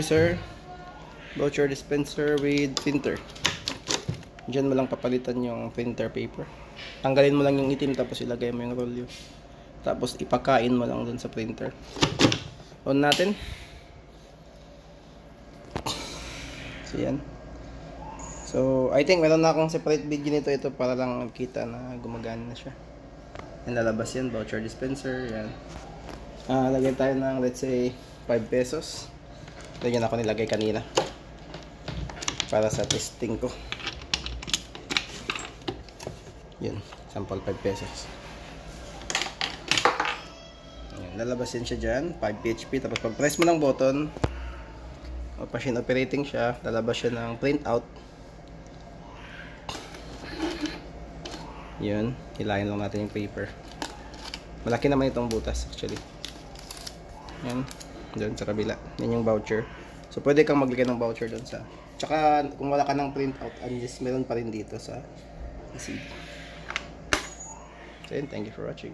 Sir, voucher dispenser with printer. Diyan mo lang papalitan yung printer paper. Tanggalin mo lang yung itim tapos ilagay mo yung rolyo. Tapos ipakain mo lang dun sa printer. On natin. So yan. So I think meron na akong separate video nito ito para lang makita na gumagana na siya. Yan, lalabas yan, voucher dispenser. Yan. Lagyan tayo ng let's say 5 pesos. Ito yan ako nilagay kanina para sa testing ko. Yun, sample 5 pesos. Ayan, lalabas yan siya dyan, 5 PHP. Tapos pag press mo ng button, machine operating siya, lalabas siya ng printout. Yun, hilahin lang natin yung paper. Malaki naman itong butas actually. Yan, doon sa kabila. Yan yung voucher. So pwede kang maglagay ng voucher doon sa. Tsaka kung wala ka ng printout, meron pa rin dito sa receipt. So yun, thank you for watching.